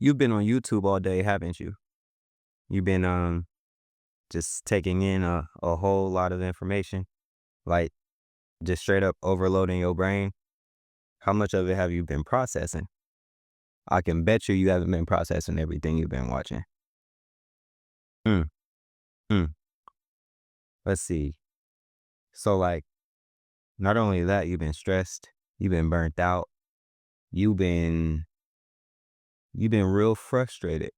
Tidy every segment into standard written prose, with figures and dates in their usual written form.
You've been on YouTube all day, haven't you? You've been just taking in a whole lot of information, like just straight up overloading your brain. How much of it have you been processing? I can bet you haven't been processing everything you've been watching. Mm, mm. Let's see. So like, not only that, you've been stressed, you've been burnt out, you've been you've been real frustrated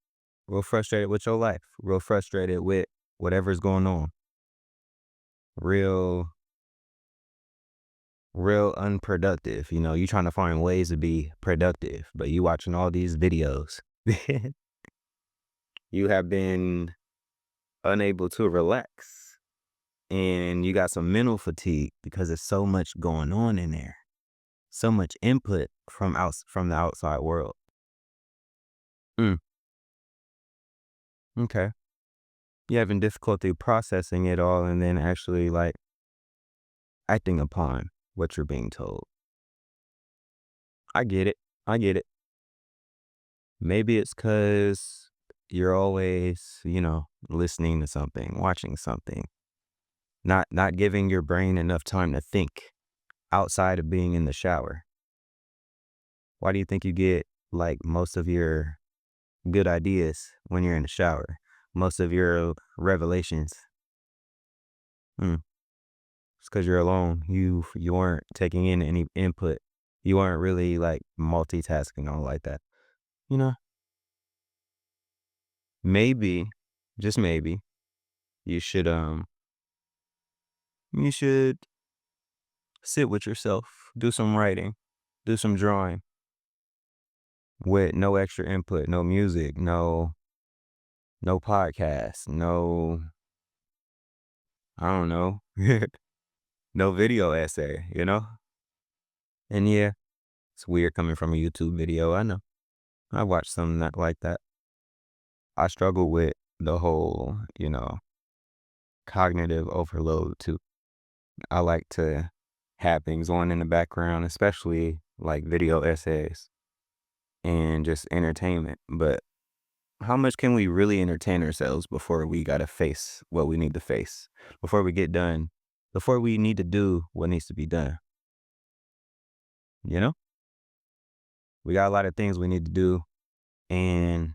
with your life, real frustrated with whatever's going on, real real unproductive. You trying to find ways to be productive, but you watching all these videos. You have been unable to relax, and you got some mental fatigue because there's so much going on in there, so much input from the outside world. Mm, okay. You having difficulty processing it all and then actually like acting upon what you're being told. I get it. I get it. Maybe it's because you're always, listening to something, watching something, not giving your brain enough time to think outside of being in the shower. Why do you think you get like most of your good ideas when you're in the shower? Most of your revelations. Hmm. It's because you're alone. You weren't taking in any input. You weren't really like multitasking on like that. You know, maybe, just maybe, you should you should sit with yourself, do some writing, do some drawing with no extra input, no music, no podcast, no, I don't know, no video essay. And yeah, it's weird coming from a YouTube video. I know. I watched some that like that. I struggle with the whole, cognitive overload too. I like to have things on in the background, especially like video essays and just entertainment. But how much can we really entertain ourselves before we got to face what we need to face? Before we get done, before we need to do what needs to be done? You know, we got a lot of things we need to do. And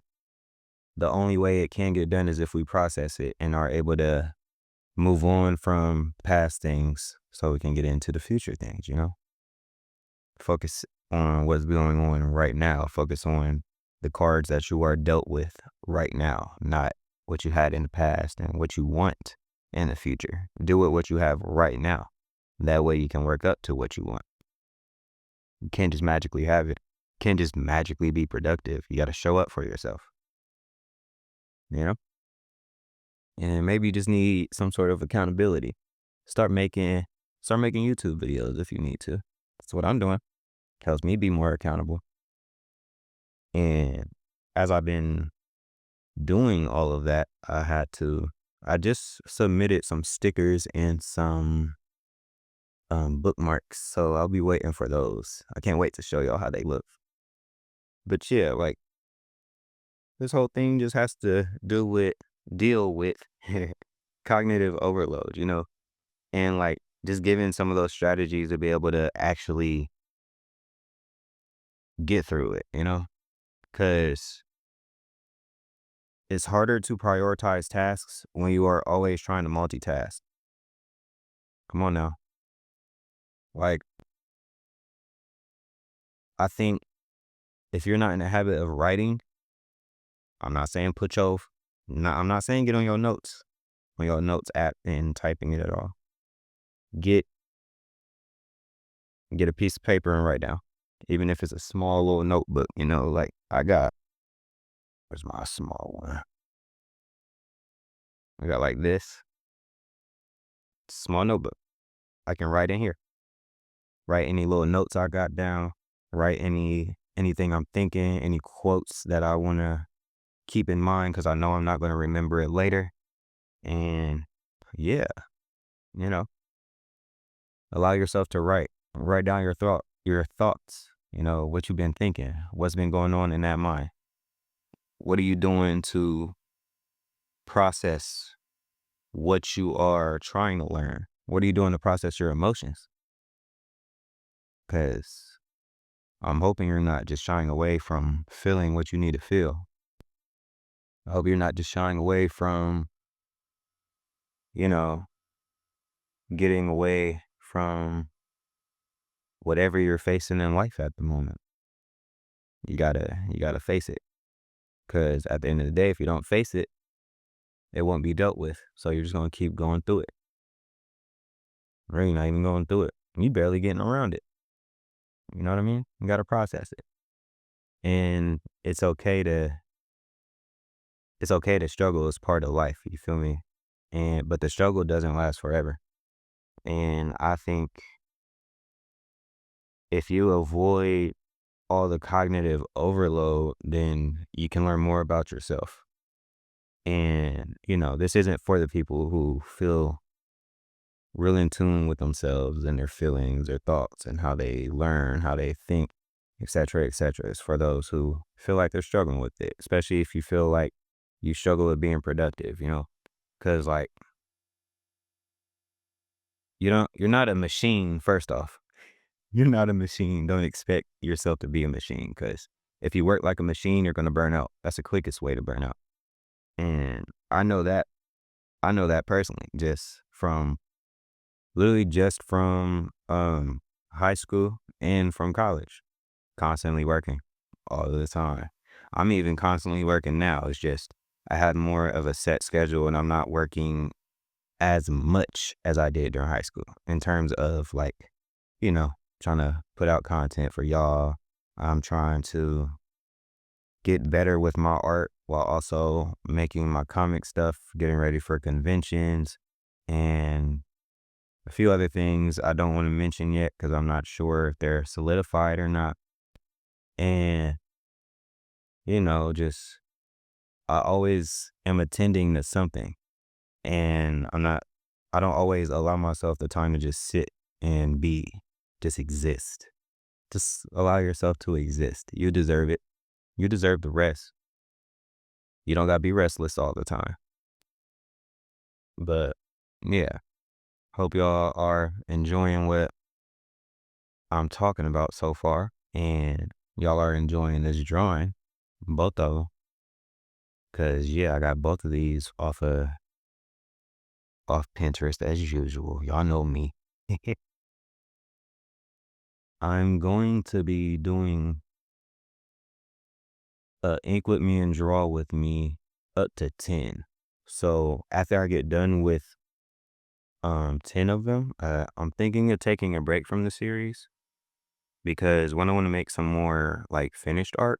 the only way it can get done is if we process it and are able to move on from past things so we can get into the future things. Focus on what's going on right now. Focus on the cards that you are dealt with right now, not what you had in the past and what you want in the future. Do it what you have right now. That way you can work up to what you want. You can't just magically have it. You can't just magically be productive. You got to show up for yourself, you know? And maybe you just need some sort of accountability. Start making start making YouTube videos if you need to. That's what I'm doing. Helps me be more accountable. And as I've been doing all of that, I just submitted some stickers and some bookmarks. So I'll be waiting for those. I can't wait to show y'all how they look. But yeah, like this whole thing just has to deal with cognitive overload, and like just giving some of those strategies to be able to actually get through it. Because it's harder to prioritize tasks when you are always trying to multitask. Come on now. Like, I think if you're not in the habit of writing, I'm not saying I'm not saying get on your notes app and typing it at all. Get get a piece of paper and write down. Even if it's a small little notebook, like where's my small one? I got like this small notebook. I can write in here. Write any little notes I got down. Write anything I'm thinking, any quotes that I want to keep in mind because I know I'm not going to remember it later. And yeah, you know, allow yourself to write down your thoughts, what you've been thinking, what's been going on in that mind. What are you doing to process what you are trying to learn? What are you doing to process your emotions? Because I'm hoping you're not just shying away from feeling what you need to feel. I hope you're not just shying away from, you know, getting away from whatever you're facing in life at the moment. You gotta face it. Cause at the end of the day, if you don't face it, it won't be dealt with. So you're just gonna keep going through it. Or you're not even going through it. You barely getting around it. You know what I mean? You gotta process it. And it's okay to struggle as part of life. You feel me? But the struggle doesn't last forever. And I think if you avoid all the cognitive overload, then you can learn more about yourself. And, this isn't for the people who feel real in tune with themselves and their feelings, their thoughts, and how they learn, how they think, etc., etc. It's for those who feel like they're struggling with it, especially if you feel like you struggle with being productive, because like you're not a machine. First off, you're not a machine. Don't expect yourself to be a machine, because if you work like a machine, you're gonna burn out. That's the quickest way to burn out. And I know that. I know that personally, just from high school and from college, constantly working all the time. I'm even constantly working now. It's just I had more of a set schedule and I'm not working as much as I did during high school in terms of like, you know, trying to put out content for y'all. I'm trying to get better with my art while also making my comic stuff, getting ready for conventions, and a few other things I don't want to mention yet because I'm not sure if they're solidified or not. And, just I always am attending to something, and I don't always allow myself the time to just sit and just exist. Just allow yourself to exist. You deserve it. You deserve the rest. You don't got to be restless all the time. But yeah, hope y'all are enjoying what I'm talking about so far, and y'all are enjoying this drawing, both of them. Cause yeah, I got both of these off Pinterest as usual. Y'all know me. I'm going to be doing ink with me and draw with me up to 10. So after I get done with 10 of them, I'm thinking of taking a break from the series because when I want to make some more like finished art,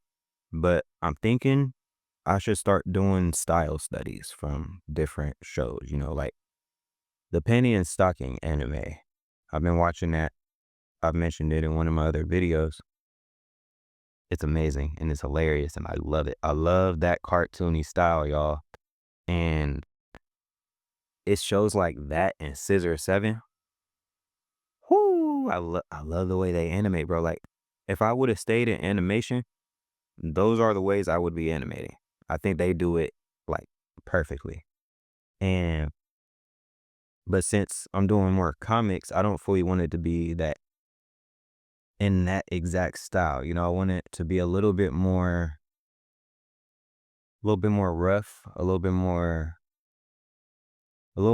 but I'm thinking I should start doing style studies from different shows, like the Penny and Stocking anime. I've been watching that. I've mentioned it in one of my other videos. It's amazing and it's hilarious and I love it. I love that cartoony style, y'all. And it shows like that and Scissor 7. Whoo! I love the way they animate, bro. Like if I would have stayed in animation, those are the ways I would be animating. I think they do it like perfectly. And but since I'm doing more comics, I don't fully want it to be that in that exact style. I want it to be a little bit more rough, a little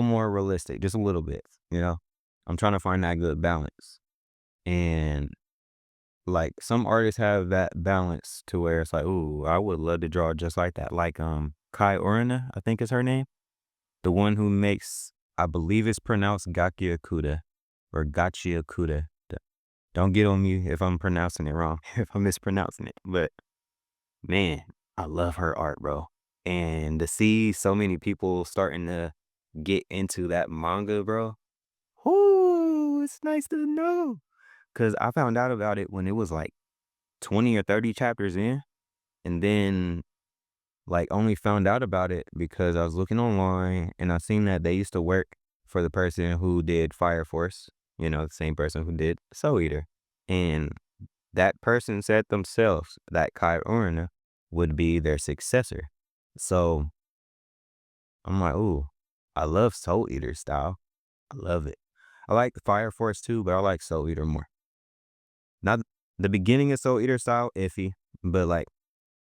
more realistic, just a little bit, I'm trying to find that good balance. And like some artists have that balance to where it's like, ooh, I would love to draw just like that. Like Kai Orina, I think is her name. The one who makes, I believe it's pronounced Gakiakuda or Gachiakuda. Don't get on me if I'm pronouncing it wrong, if I'm mispronouncing it. But man, I love her art, bro. And to see so many people starting to get into that manga, bro. Ooh, it's nice to know. Cause I found out about it when it was like 20 or 30 chapters in. And then like only found out about it because I was looking online and I seen that they used to work for the person who did Fire Force, the same person who did Soul Eater. And that person said themselves, that Kai Orina, would be their successor. So I'm like, ooh, I love Soul Eater style. I love it. I like the Fire Force too, but I like Soul Eater more. Not the beginning of Soul Eater style, iffy, but like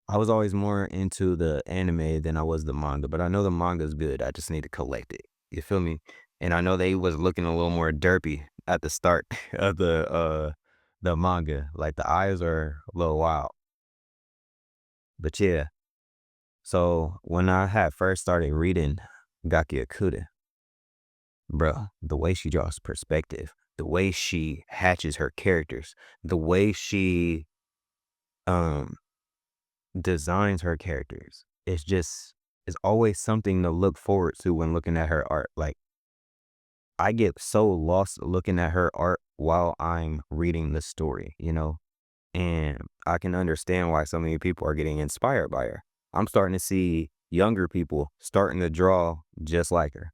I was always more into the anime than I was the manga. But I know the manga's good. I just need to collect it. You feel me? And I know they was looking a little more derpy at the start of the manga. Like the eyes are a little wild. But yeah. So when I had first started reading Gaki Akuda, bro, the way she draws perspective, the way she hatches her characters, the way she um designs her characters, it's always something to look forward to when looking at her art. Like I get so lost looking at her art while I'm reading the story, you know? And I can understand why so many people are getting inspired by her. I'm starting to see younger people starting to draw just like her.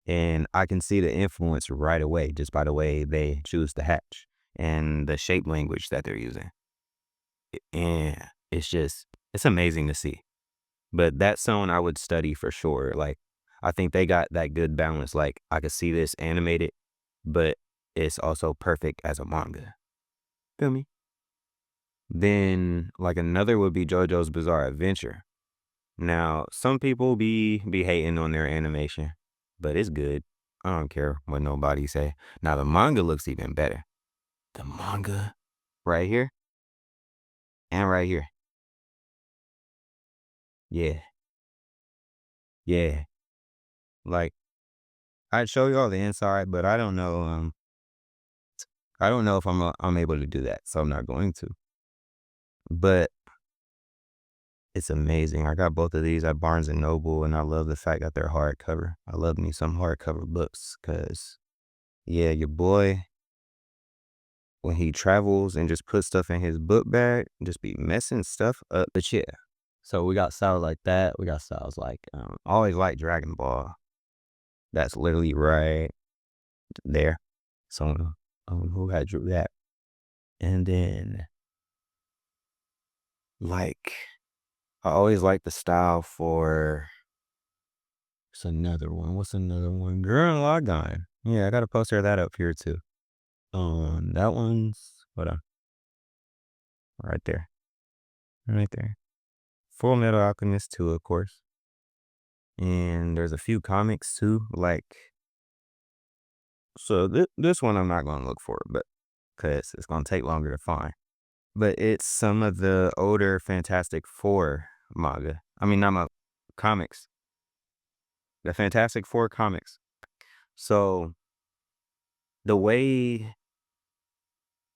And I can see the influence right away just by the way they choose to hatch and the shape language that they're using. And it's amazing to see. But that's someone I would study for sure. Like, I think they got that good balance. Like, I could see this animated, but it's also perfect as a manga. Feel me? Then, like, another would be JoJo's Bizarre Adventure. Now, some people be hating on their animation, but it's good. I don't care what nobody say. Now, the manga looks even better. The manga right here and right here. Yeah, yeah. Like, I'd show you all the inside, but I don't know if I'm able to do that, so I'm not going to. But it's amazing. I got both of these at Barnes and Noble, and I love the fact that they're hardcover. I love me some hardcover books, cause yeah, your boy when he travels and just puts stuff in his book bag, just be messing stuff up. But yeah, so we got styles like that. We got styles like I always like Dragon Ball. That's literally right there. So who had drew that, and then like. I always like the style for it's another one. What's another one? Gurren Lagann. Yeah, I got a poster of that up here too. That one's hold on. Right there. Right there. Full Metal Alchemist 2, of course. And there's a few comics too. Like so this one I'm not gonna look for, but because it's gonna take longer to find. But it's some of the older Fantastic Four manga. I mean not comics. The Fantastic Four comics. So the way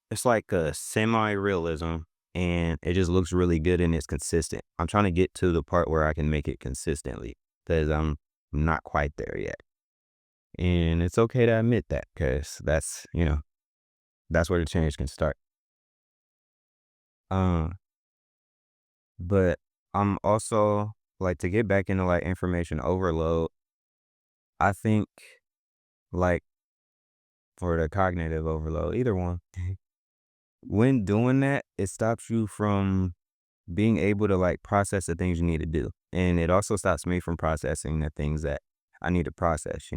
it's like a semi-realism and it just looks really good and it's consistent. I'm trying to get to the part where I can make it consistently because I'm not quite there yet. And it's okay to admit that because that's where the change can start. Um, but I'm also like to get back into like information overload. I think like for the cognitive overload, either one, when doing that, it stops you from being able to like process the things you need to do. And it also stops me from processing the things that I need to process.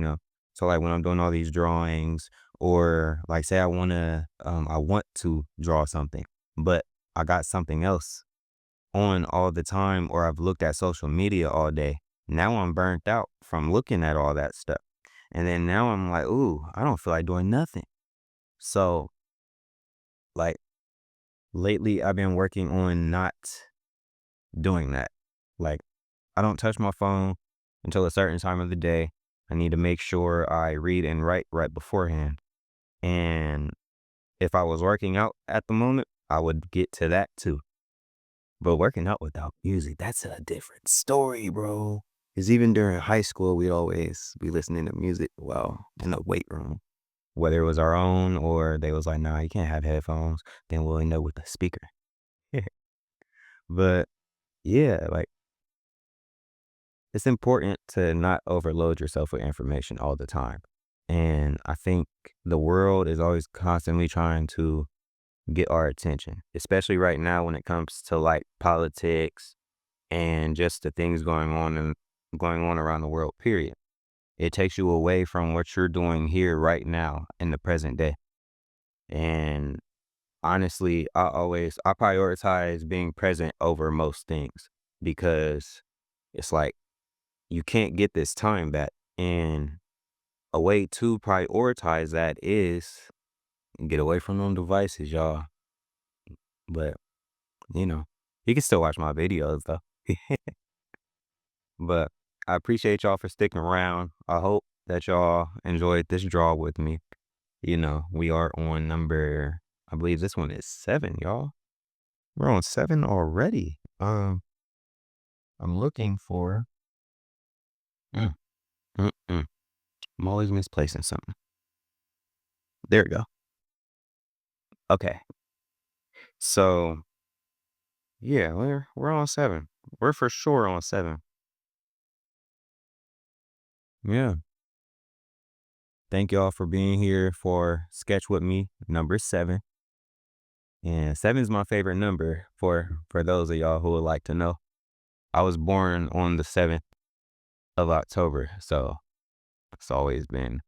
So like when I'm doing all these drawings or like say I want to draw something, but I got something else on all the time or I've looked at social media all day. Now I'm burnt out from looking at all that stuff. And then now I'm like, ooh, I don't feel like doing nothing. So like lately I've been working on not doing that. Like I don't touch my phone until a certain time of the day. I need to make sure I read and write right beforehand. And if I was working out at the moment, I would get to that too. But working out without music, that's a different story, bro. Because even during high school, we'd always be listening to music while in the weight room. Whether it was our own or they was like, nah, you can't have headphones. Then we'll end up with a speaker. But yeah, like it's important to not overload yourself with information all the time. And I think the world is always constantly trying to get our attention, especially right now when it comes to like politics and just the things going on around the world, period. It takes you away from what you're doing here right now in the present day. And honestly, I prioritize being present over most things because it's like you can't get this time back. And a way to prioritize that is get away from them devices, y'all. But, you know, you can still watch my videos though. But I appreciate y'all for sticking around. I hope that y'all enjoyed this draw with me. We are on number, I believe this one is 7, y'all. We're on 7 already. I'm looking for, mm, mm. I'm always misplacing something. There we go. Okay. So yeah, we're on 7. We're for sure on 7. Yeah. Thank y'all for being here for Sketch With Me, number 7. And 7 is my favorite number for those of y'all who would like to know. I was born on the 7th of October, so it's always been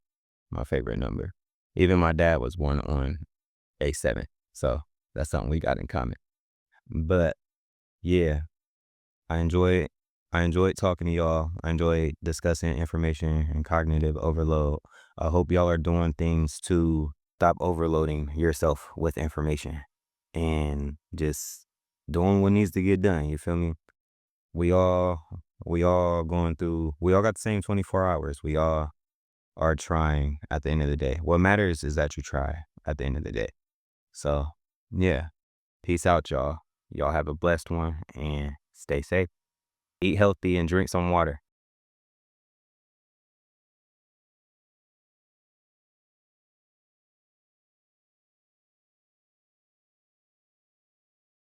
my favorite number. Even my dad was born on A7, so that's something we got in common. But yeah, I enjoy I enjoyed talking to y'all. I enjoyed discussing information and cognitive overload. I hope y'all are doing things to stop overloading yourself with information and just doing what needs to get done. You feel me? We all we all got the same 24 hours. We all are trying at the end of the day. What matters is that you try at the end of the day. So, yeah. Peace out, y'all. Y'all have a blessed one and stay safe. Eat healthy and drink some water.